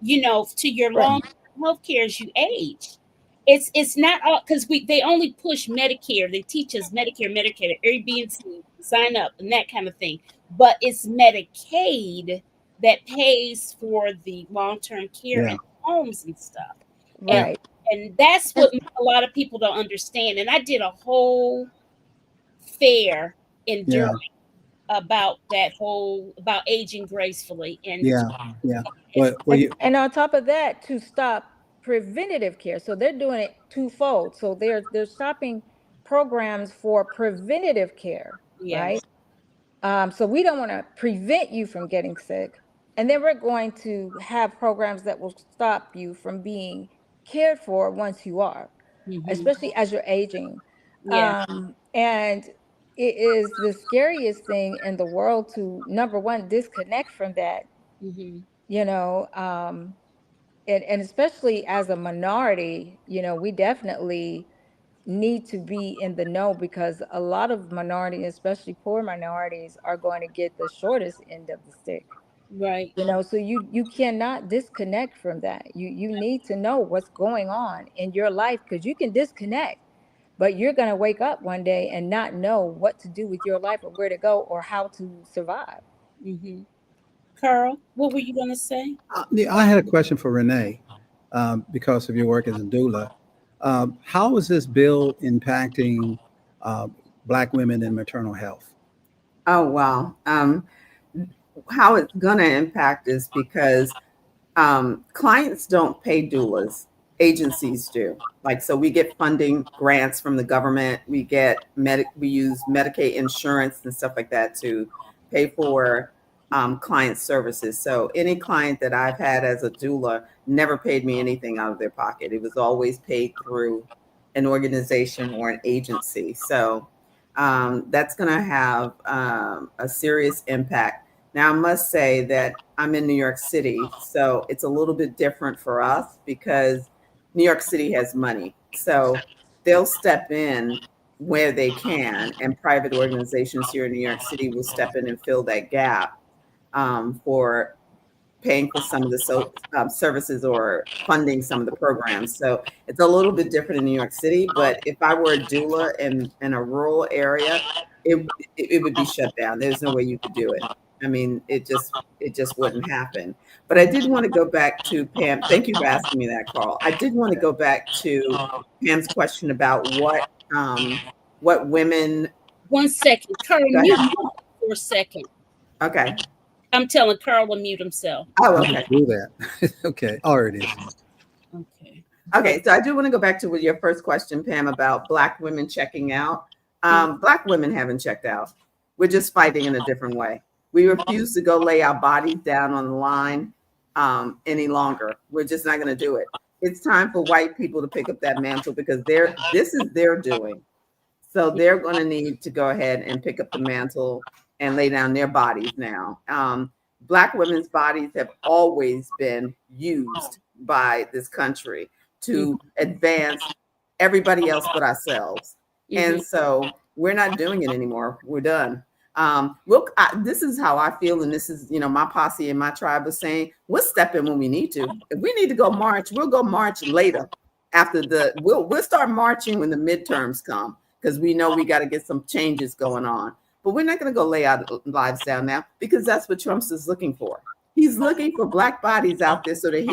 to your Right. long-term health care as you age. It's not all because they only push Medicare. They teach us Medicare, A, B, and C, sign up and that kind of thing. But it's Medicaid that pays for the long-term care Yeah. and homes and stuff. And Right. and that's what a lot of people don't understand. And I did a whole fair in Yeah. Durham about aging gracefully and Yeah. Yeah. Well, And on top of that, to stop preventative care. So they're doing it twofold. So they're stopping programs for preventative care, yeah. right? So we don't want to prevent you from getting sick. And then we're going to have programs that will stop you from being cared for once you are, Mm-hmm. especially as you're aging. Yeah. And it is the scariest thing in the world to, number one, disconnect from that, Mm-hmm. you know, and especially as a minority, we definitely need to be in the know, because a lot of minorities, especially poor minorities, are going to get the shortest end of the stick. Right. So you cannot disconnect from that. You need to know what's going on in your life, because you can disconnect, but you're going to wake up one day and not know what to do with your life, or where to go, or how to survive. Mm-hmm. Carl, what were you gonna say? yeah, I had a question for Renee, because of your work as a doula. How is this bill impacting uh, Black women in maternal health? Oh, wow. How it's going to impact is because clients don't pay doulas, agencies do. Like, so we get funding grants from the government. We use Medicaid insurance and stuff like that to pay for client services. So any client that I've had as a doula never paid me anything out of their pocket. It was always paid through an organization or an agency. So that's going to have a serious impact. Now, I must say that I'm in New York City, so it's a little bit different for us because New York City has money. So they'll step in where they can, and private organizations here in New York City will step in and fill that gap for paying for some of the services or funding some of the programs. So it's a little bit different in New York City. But if I were a doula in a rural area, it would be shut down. There's no way you could do it. I mean, it just wouldn't happen. But I did want to go back to Pam. Thank you for asking me that, Carl. I did want to go back to Pam's question about what women. 1 second, Carl, Go mute ahead. him for a second. Okay. I'm telling Carl to mute himself. Oh, How okay. to do that? Okay. Oh, it is. Okay. Okay, so I do want to go back to with your first question, Pam, about Black women checking out. Black women haven't checked out. We're just fighting in a different way. We refuse to go lay our bodies down on the line any longer. We're just not going to do it. It's time for white people to pick up that mantle because this is their doing. So they're going to need to go ahead and pick up the mantle and lay down their bodies now. Black women's bodies have always been used by this country to advance everybody else but ourselves. And so we're not doing it anymore. We're done. This is how I feel, and this is, my posse and my tribe is saying, we'll step in when we need to. If we need to go march, we'll go march later. We'll start marching when the midterms come, because we know we got to get some changes going on. But we're not going to go lay our lives down now, because that's what Trump is looking for. He's looking for Black bodies out there so that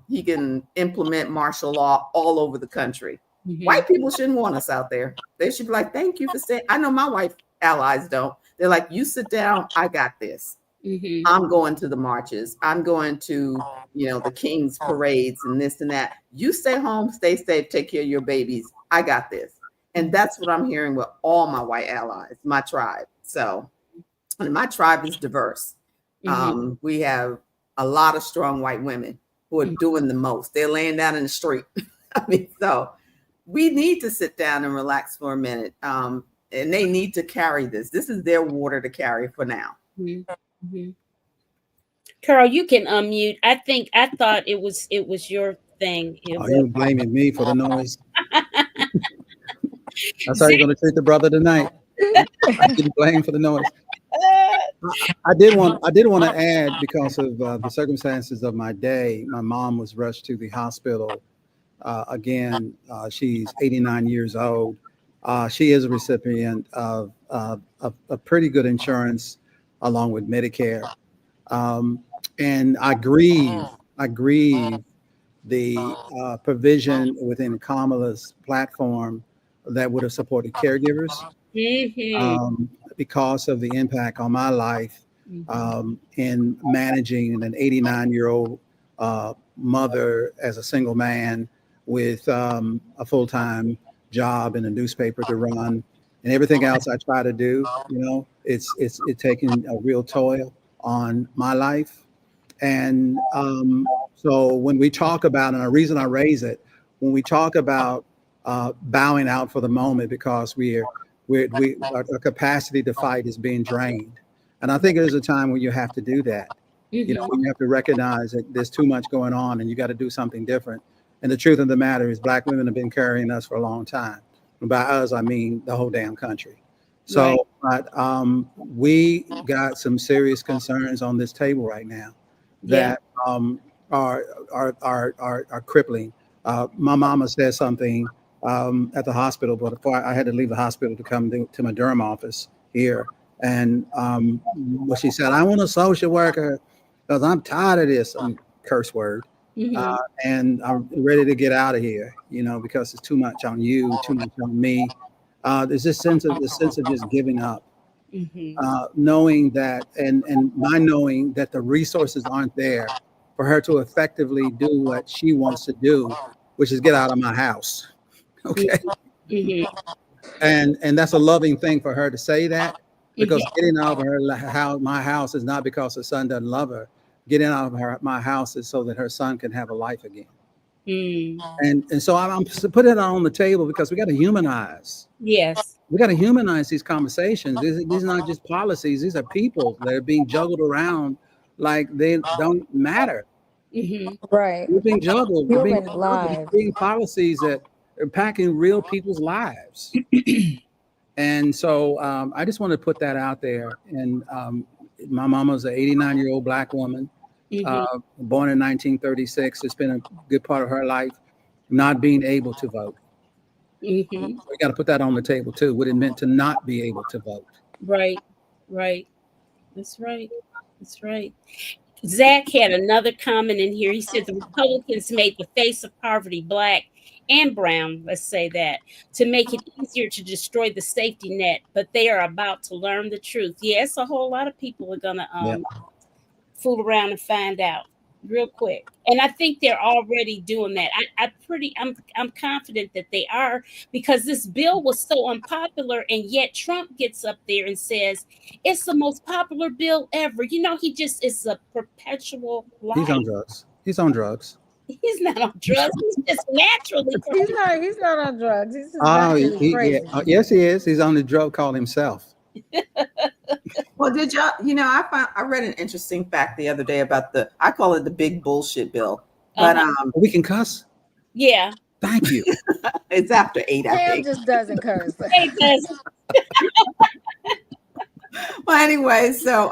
he can implement martial law all over the country. White people shouldn't want us out there. They should be like, thank you for saying. I know my white allies don't. They're like, you sit down, I got this. I'm going to the marches. I'm going to, the King's parades and this and that. You stay home, stay safe, take care of your babies. I got this. And that's what I'm hearing with all my white allies, my tribe. So, and my tribe is diverse. We have a lot of strong white women who are doing the most. They're laying down in the street. So we need to sit down and relax for a minute. And they need to carry this. This is their water to carry for now. Carl, you can unmute. I thought it was your thing. You're blaming me for the noise. That's how you're going to treat the brother tonight. I'm getting blamed for the noise. I did want to add, because of the circumstances of my day, my mom was rushed to the hospital. Again, she's 89 years old. She is a recipient of pretty good insurance along with Medicare. And I grieve the provision within Kamala's platform that would have supported caregivers, because of the impact on my life in managing an 89-year-old mother as a single man with a full-time job in a newspaper to run, and everything else I try to do. It's taking a real toll on my life. And so when we talk about, and the reason I raise it, when we talk about bowing out for the moment because our capacity to fight is being drained, and I think there's a time when you have to do that. You have to recognize that there's too much going on, and you got to do something different. And the truth of the matter is, Black women have been carrying us for a long time. And by us, I mean the whole damn country. So, but we got some serious concerns on this table right now that are crippling. My mama said something at the hospital, but before I had to leave the hospital to come to my Durham office here. And what she said, I want a social worker because I'm tired of this, curse word. And I'm ready to get out of here, because it's too much on you, too much on me. There's this sense of just giving up, knowing that, and my knowing that the resources aren't there for her to effectively do what she wants to do, which is get out of my house. Okay. And that's a loving thing for her to say that, because getting out of my house is not because her son doesn't love her. Getting out of my house is so that her son can have a life again. And so I'm putting it on the table because we got to humanize. Yes. We got to humanize these conversations. These are not just policies. These are people that are being juggled around like they don't matter. Right. We're being juggled. Human lives. Being policies that are impacting real people's lives. And so I just want to put that out there. And my mama's an 89-year-old Black woman, born in 1936. It's been a good part of her life not being able to vote. We got to put that on the table too. What it meant to not be able to vote. Right. That's right. Zach had another comment in here. He said the Republicans made the face of poverty Black and brown, let's say that, to make it easier to destroy the safety net, but they are about to learn the truth. Yes, a whole lot of people are gonna fool around and find out real quick. And I think they're already doing that. I'm confident that they are, because this bill was so unpopular, and yet Trump gets up there and says it's the most popular bill ever. He just is a perpetual liar. He's on drugs. He's on drugs. He's not on drugs. He's just naturally. He's not on drugs. He's just crazy. Yes, he is. He's on the drug called himself. Well, did y'all? I read an interesting fact the other day about I call it the big bullshit bill. But we can cuss. Yeah. Thank you. It's after 8, I Pam think. just doesn't curse. Hey, does Well, anyway, so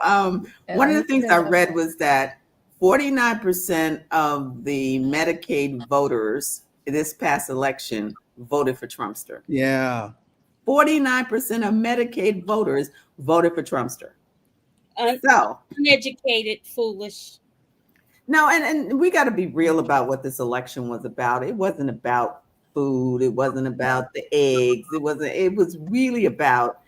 one of the you things I know. read was that 49% of the Medicaid voters in this past election voted for Trumpster. Yeah. 49% of Medicaid voters voted for Trumpster. un- So, uneducated, foolish. no, and we got to be real about what this election was about. It wasn't about food. It wasn't about the eggs. It was really about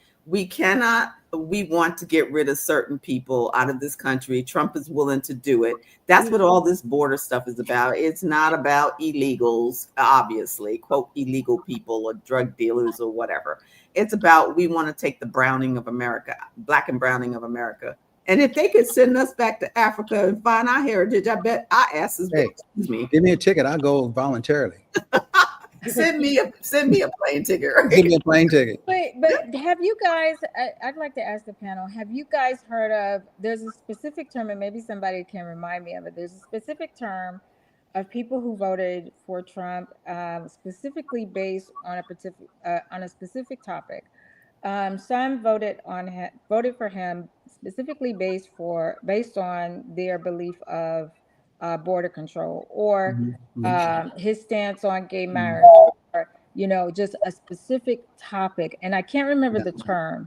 we want to get rid of certain people out of this country. Trump is willing to do it. That's what all this border stuff is about. It's not about illegals, obviously, quote, illegal people or drug dealers or whatever. It's about we want to take the browning of America, black and browning of America. And if they could send us back to Africa and find our heritage, I bet our asses would. Hey, Excuse me. give me a ticket. I'll go voluntarily. Send me a plane ticket. Right? Give me a plane ticket. But have you guys, I'd like to ask the panel, have you guys heard of, there's a specific term, and maybe somebody can remind me of it. There's a specific term of people who voted for Trump, specifically based on a specific topic. Some voted for him specifically based on their belief of border control, or his stance on gay marriage, or just a specific topic. And I can't remember the term.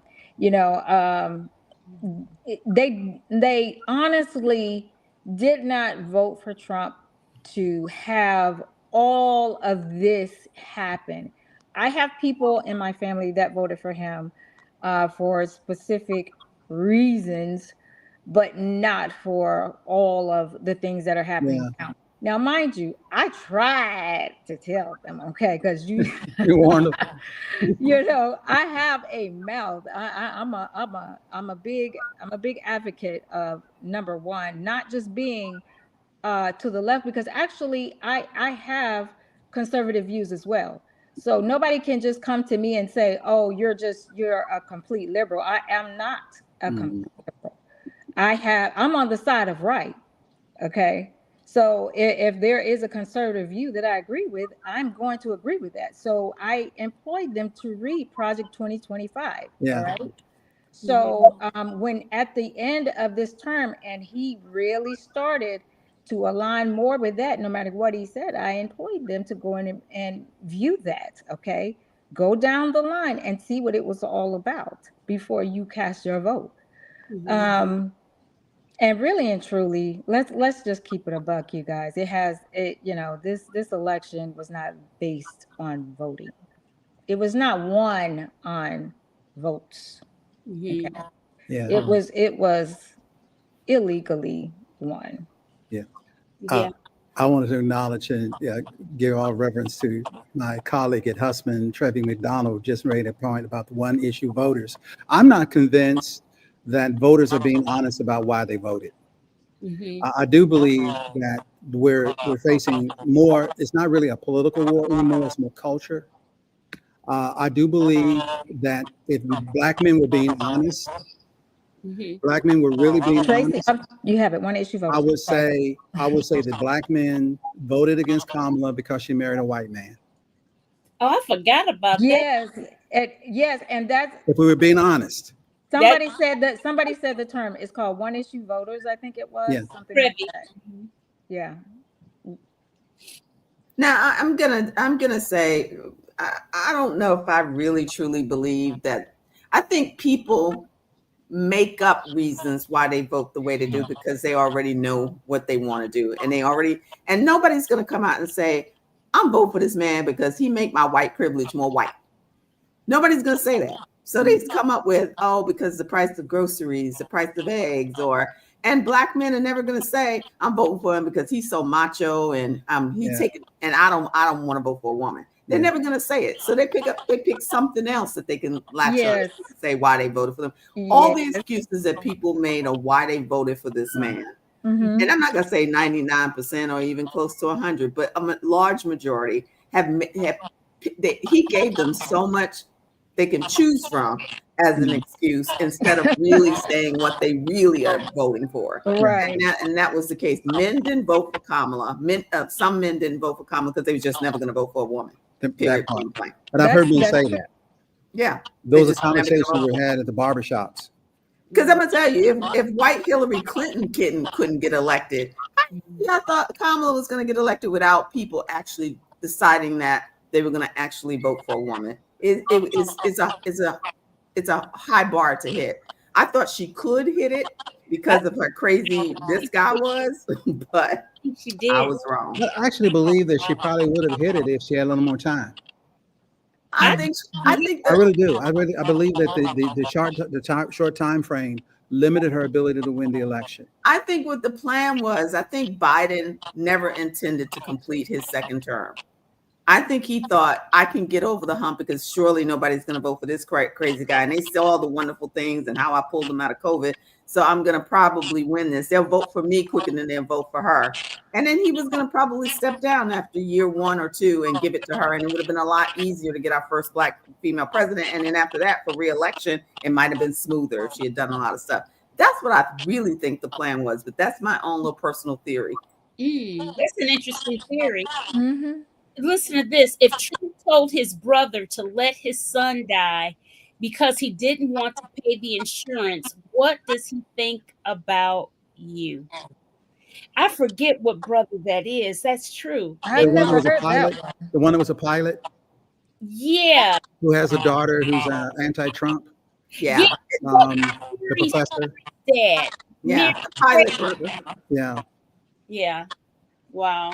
They honestly did not vote for Trump to have all of this happen. I have people in my family that voted for him for specific reasons, but not for all of the things that are happening now. Now, mind you, I tried to tell them, okay, because you warned them. I have a mouth. I'm a big advocate of, number one, not just being to the left, because actually I have conservative views as well. So nobody can just come to me and say, oh, you're a complete liberal. I am not a complete liberal. I'm on the side of right. Okay. So if there is a conservative view that I agree with, I'm going to agree with that. So I employed them to read Project 2025. Yeah. All right. So when at the end of this term, and he really started to align more with that, no matter what he said, I employed them to go in and view that. Okay. Go down the line and see what it was all about before you cast your vote. And really and truly, let's just keep it a buck, you guys. This election was not based on voting. It was not won on votes. Okay. Yeah. It was illegally won. Yeah. Yeah. I wanted to acknowledge and give all reverence to my colleague at Hussman, Trevi McDonald, just made a point about the one issue voters. I'm not convinced that voters are being honest about why they voted. I do believe that we're facing more. It's not really a political war anymore. It's more culture. I do believe that if Black men were being honest, Black men were really being honest. You have it. One issue voters. I would say that Black men voted against Kamala because she married a white man. Oh, I forgot about that. Yes, and that's, if we were being honest. Somebody said the term is called one issue voters. I think it was something like that. Yeah. Now I'm gonna say I don't know if I really truly believe that. I think people make up reasons why they vote the way they do because they already know what they want to do, and nobody's gonna come out and say, I'm voting for this man because he make my white privilege more white. Nobody's gonna say that. So they come up with, because the price of groceries, the price of eggs, and Black men are never gonna say, I'm voting for him because he's so macho and and I don't want to vote for a woman. They're never gonna say it. So they pick something else that they can latch on and say why they voted for them. All the excuses that people made of why they voted for this man. And I'm not gonna say 99% or even close to 100, but a large majority he gave them so much they can choose from as an excuse instead of really saying what they really are voting for. Right. And that was the case. Men didn't vote for Kamala. Some men didn't vote for Kamala because they were just never going to vote for a woman. Period. But I've heard men That's say true. that. Yeah. Those are conversations we had at the barbershops. Because I'm going to tell you, if white Hillary Clinton couldn't get elected, I thought Kamala was going to get elected without people actually deciding that they were going to actually vote for a woman. It's a high bar to hit. I thought she could hit it because of how crazy this guy was, but She did. I was wrong. I actually believe that she probably would have hit it if she had a little more time. I think I really do. I believe that the short time frame limited her ability to win the election. I think what the plan was, I think Biden never intended to complete his second term. I think he thought, I can get over the hump because surely nobody's going to vote for this crazy guy. And they saw all the wonderful things and how I pulled them out of COVID. So I'm going to probably win this. They'll vote for me quicker than they'll vote for her. And then he was going to probably step down after year 1 or 2 and give it to her. And it would have been a lot easier to get our first Black female president. And then after that, for re-election, it might have been smoother if she had done a lot of stuff. That's what I really think the plan was. But that's my own little personal theory. That's an interesting theory. Mm-hmm. Listen to this. If Trump told his brother to let his son die because he didn't want to pay the insurance, what does he think about you? I forget what brother that is. That's true. I've never heard pilot, that one. The one that was a pilot? Yeah. Who has a daughter who's anti-Trump? Yeah. The professor? Dad. Yeah. Pilot brother. Yeah. Yeah. Wow.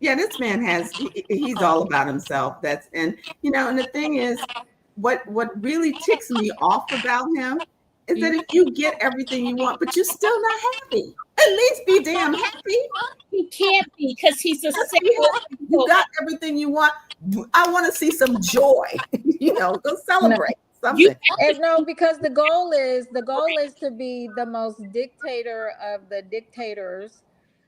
Yeah, this man he's all about himself. And the thing is, what really ticks me off about him is that if you get everything you want, but you're still not happy, at least be damn happy. He can't be because he's a you got everything you want. I want to see some joy. Go celebrate something. No, because the goal is to be the most dictator of the dictators,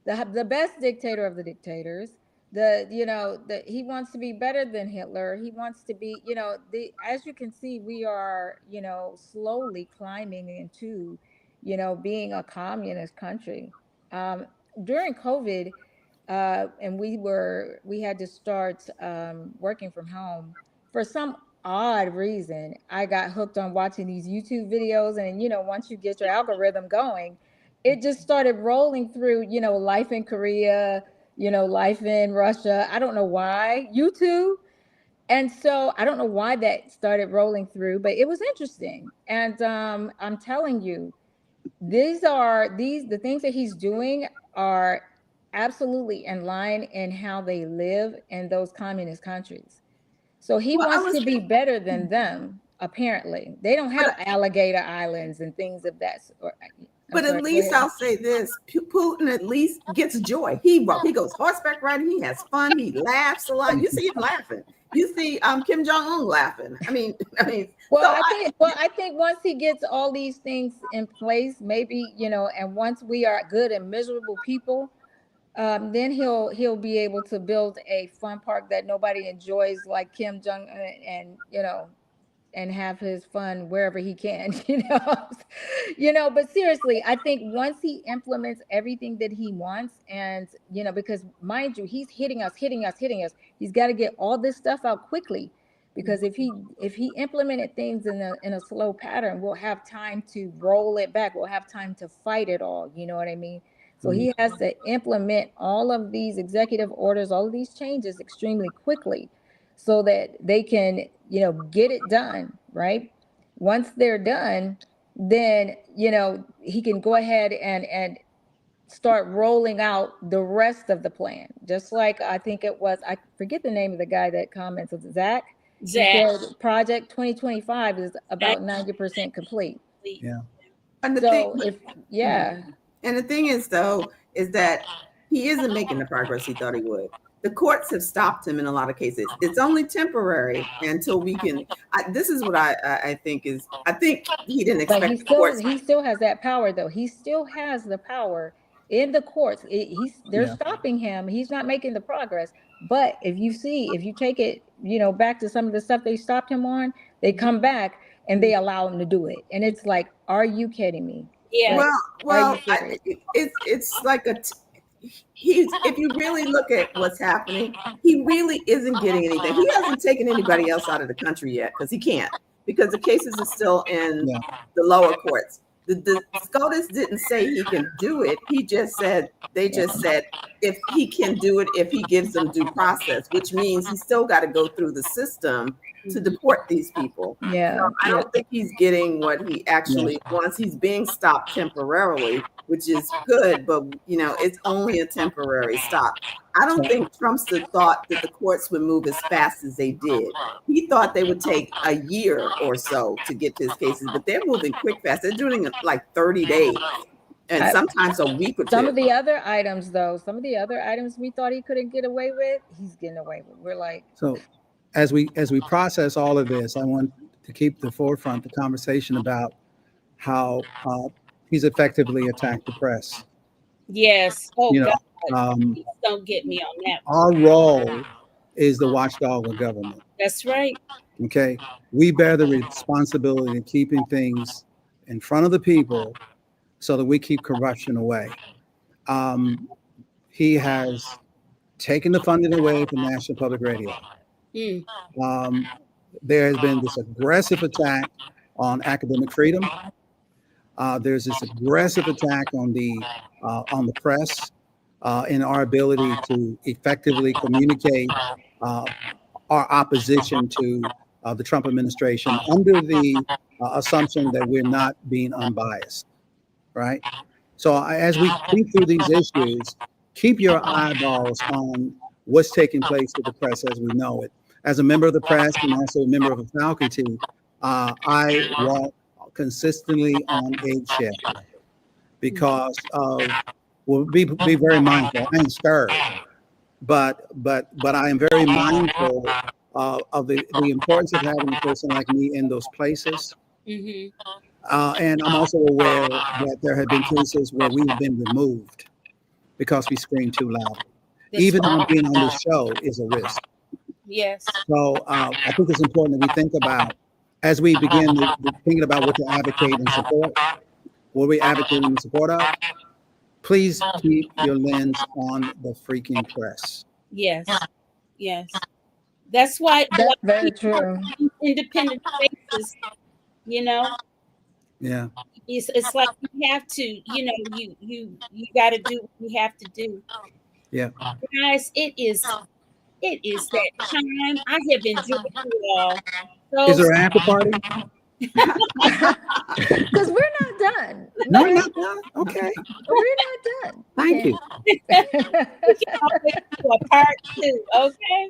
the best dictator of the dictators. He wants to be better than Hitler. He wants to be, as you can see, we are, slowly climbing into, being a communist country. During COVID, and we had to start working from home. For some odd reason, I got hooked on watching these YouTube videos, and once you get your algorithm going, it just started rolling through, life in Korea, life in Russia. I don't know why. YouTube. And so I don't know why that started rolling through, but it was interesting. And I'm telling you, the things that he's doing are absolutely in line in how they live in those communist countries. So he wants to be better than them. Apparently, they don't have alligator islands and things of that sort. But at least I'll say this: Putin at least gets joy. He goes horseback riding. He has fun. He laughs a lot. You see him laughing. You see Kim Jong-un laughing. I mean. Well, I think once he gets all these things in place, maybe and once we are good and miserable people, then he'll be able to build a fun park that nobody enjoys, like Kim Jong-un, and have his fun wherever he can, but seriously, I think once he implements everything that he wants, and because mind you, he's hitting us, he's got to get all this stuff out quickly, because if he implemented things in a slow pattern, we'll have time to roll it back, we'll have time to fight it all, you know what I mean? So he has to implement all of these executive orders, all of these changes extremely quickly, so that they can, get it done, right? Once they're done, then, he can go ahead and start rolling out the rest of the plan. Just like I think it was, I forget the name of the guy that comments, Zach. He said Project 2025 is about 90% complete. Yeah. And the thing is, though, is that he isn't making the progress he thought he would. The courts have stopped him in a lot of cases. It's only temporary until we can. This is what I think is. I think he didn't expect. But he still has that power, though. He still has the power in the courts. They're stopping him. He's not making the progress. But if you take it, back to some of the stuff they stopped him on, they come back and they allow him to do it. And it's like, are you kidding me? Yeah. Like, Well, it's like he's, if you really look at what's happening, he really isn't getting anything. He hasn't taken anybody else out of the country yet because he can't, because the cases are still in the lower courts. The SCOTUS didn't say he can do it. He just said, they just said if he can do it, if he gives them due process, which means he's still got to go through the system to deport these people. Yeah. So I don't think he's getting what he actually wants. He's being stopped temporarily, which is good, but it's only a temporary stop. I don't think Trumpster thought that the courts would move as fast as they did. He thought they would take a year or so to get to his cases, but they're moving quick, fast. They're doing it like 30 days and sometimes a week or two. Some of the other items, though, we thought he couldn't get away with, he's getting away with. We're like, so as we process all of this, I want to keep the forefront the conversation about how he's effectively attacked the press. Yes. Oh, You know, God. Please don't get me on that. Our role is the watchdog of government. That's right. Okay. We bear the responsibility of keeping things in front of the people so that we keep corruption away. He has taken the funding away from National Public Radio. There has been this aggressive attack on academic freedom. There's this aggressive attack on the press in our ability to effectively communicate our opposition to the Trump administration under the assumption that we're not being unbiased, right? So as we think through these issues, keep your eyeballs on what's taking place with the press as we know it. As a member of the press and also a member of the faculty, I walk consistently on eggshell because of, well, be very mindful. I ain't scared, but I am very mindful of the importance of having a person like me in those places. And I'm also aware that there have been cases where we've been removed because we scream too loud. Even on being on this show is a risk. Yes. So I think it's important that we think about, as we begin thinking about what to advocate and support, what we advocate in support of, please keep your lens on the freaking press. Yes. Yes. That's why that's very true. Independent spaces, Yeah. It's like you have to, you got to do what you have to do. Yeah. Guys, it is that time. I have enjoyed you all. Is there an after party? Because we're not done. No, we're not done. Okay. We're not done. Thank you. We can always do a part 2, okay?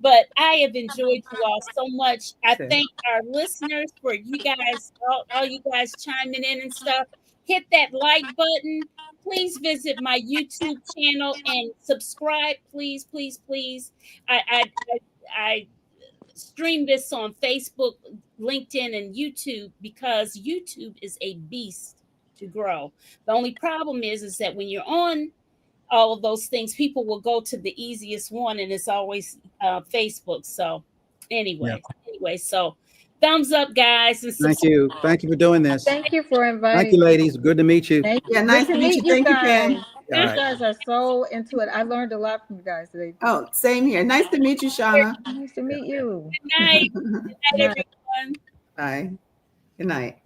But I have enjoyed you all so much. I thank our listeners for you guys, all you guys chiming in and stuff. Hit that like button. Please visit my YouTube channel and subscribe, please, please, please. I stream this on Facebook, LinkedIn, and YouTube because YouTube is a beast to grow. The only problem is that when you're on all of those things, people will go to the easiest one, and it's always Facebook. So anyway, so thumbs up, guys. And thank you for doing this. Thank you for inviting. Thank you, ladies. Good to meet you. Thank you. Yeah, nice to meet you. Thank you, Pam. You guys are so into it. I learned a lot from you guys today. Oh, same here. Nice to meet you, Shauna. Nice to meet you. Good night. Good night, everyone. Bye. Good night.